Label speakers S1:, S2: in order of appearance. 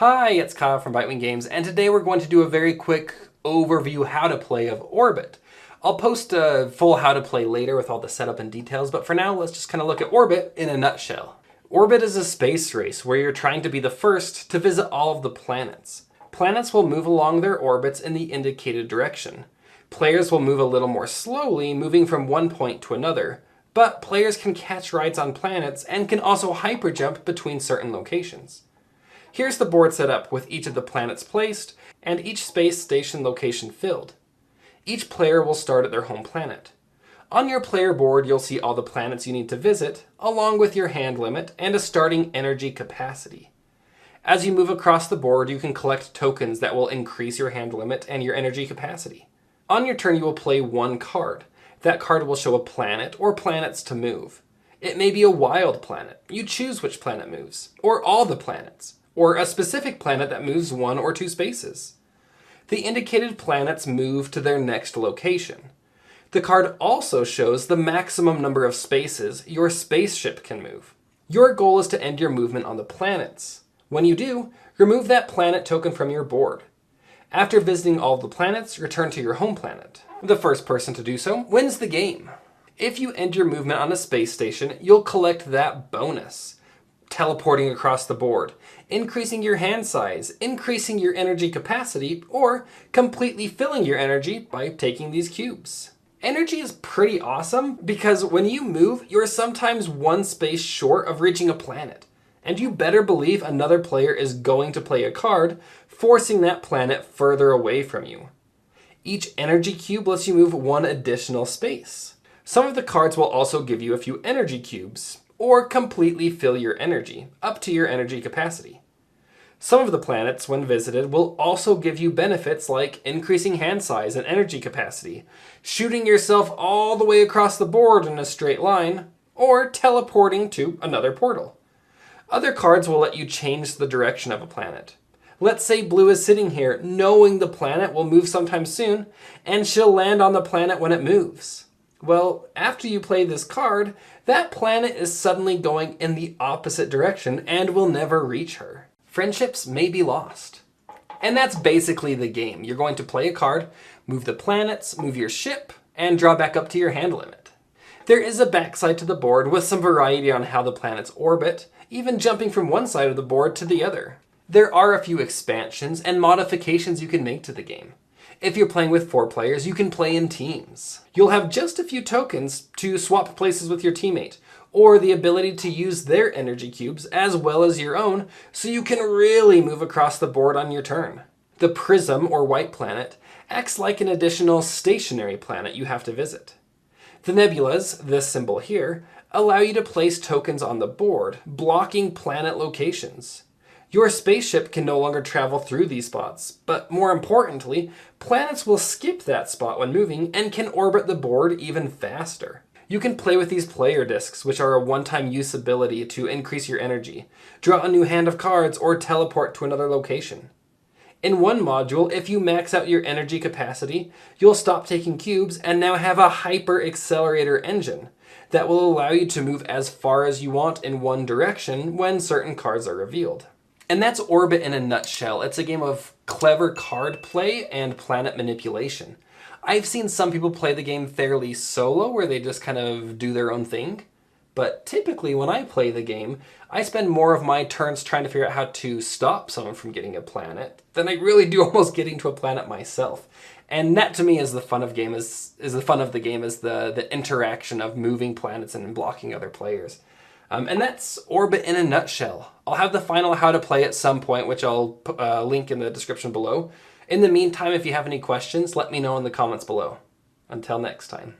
S1: Hi, it's Kyle from Bitewing Games, and today we're going to do a very quick overview how to play of Orbit. I'll post a full how to play later with all the setup and details, but for now let's just kind of look at Orbit in a nutshell. Orbit is a space race where you're trying to be the first to visit all of the planets. Planets will move along their orbits in the indicated direction. Players will move a little more slowly, moving from one point to another, but players can catch rides on planets and can also hyperjump between certain locations. Here's the board set up with each of the planets placed and each space station location filled. Each player will start at their home planet. On your player board, you'll see all the planets you need to visit, along with your hand limit and a starting energy capacity. As you move across the board, you can collect tokens that will increase your hand limit and your energy capacity. On your turn, you will play one card. That card will show a planet or planets to move. It may be a wild planet. You choose which planet moves, or all the planets, or a specific planet that moves one or two spaces. The indicated planets move to their next location. The card also shows the maximum number of spaces your spaceship can move. Your goal is to end your movement on the planets. When you do, remove that planet token from your board. After visiting all of the planets, return to your home planet. The first person to do so wins the game. If you end your movement on a space station, you'll collect that bonus. Teleporting across the board, increasing your hand size, increasing your energy capacity, or completely filling your energy by taking these cubes. Energy is pretty awesome because when you move, you're sometimes one space short of reaching a planet. And you better believe another player is going to play a card, forcing that planet further away from you. Each energy cube lets you move one additional space. Some of the cards will also give you a few energy cubes, or completely fill your energy, up to your energy capacity. Some of the planets, when visited, will also give you benefits like increasing hand size and energy capacity, shooting yourself all the way across the board in a straight line, or teleporting to another portal. Other cards will let you change the direction of a planet. Let's say Blue is sitting here knowing the planet will move sometime soon, and she'll land on the planet when it moves. Well, after you play this card, that planet is suddenly going in the opposite direction and will never reach her. Friendships may be lost. And that's basically the game. You're going to play a card, move the planets, move your ship, and draw back up to your hand limit. There is a backside to the board with some variety on how the planets orbit, even jumping from one side of the board to the other. There are a few expansions and modifications you can make to the game. If you're playing with 4 players, you can play in teams. You'll have just a few tokens to swap places with your teammate, or the ability to use their energy cubes as well as your own, so you can really move across the board on your turn. The Prism, or white planet, acts like an additional stationary planet you have to visit. The nebulas, this symbol here, allow you to place tokens on the board, blocking planet locations. Your spaceship can no longer travel through these spots, but more importantly, planets will skip that spot when moving and can orbit the board even faster. You can play with these player discs, which are a one-time use ability to increase your energy, draw a new hand of cards, or teleport to another location. In one module, if you max out your energy capacity, you'll stop taking cubes and now have a hyper-accelerator engine that will allow you to move as far as you want in one direction when certain cards are revealed. And that's Orbit in a nutshell. It's a game of clever card play and planet manipulation. I've seen some people play the game fairly solo, where they just kind of do their own thing. But typically when I play the game, I spend more of my turns trying to figure out how to stop someone from getting a planet than I really do almost getting to a planet myself. And that to me is the fun of game, is the fun of the game, is the interaction of moving planets and blocking other players. And that's Orbit in a nutshell. I'll have the final how to play at some point, which I'll link in the description below. In the meantime, if you have any questions, let me know in the comments below. Until next time.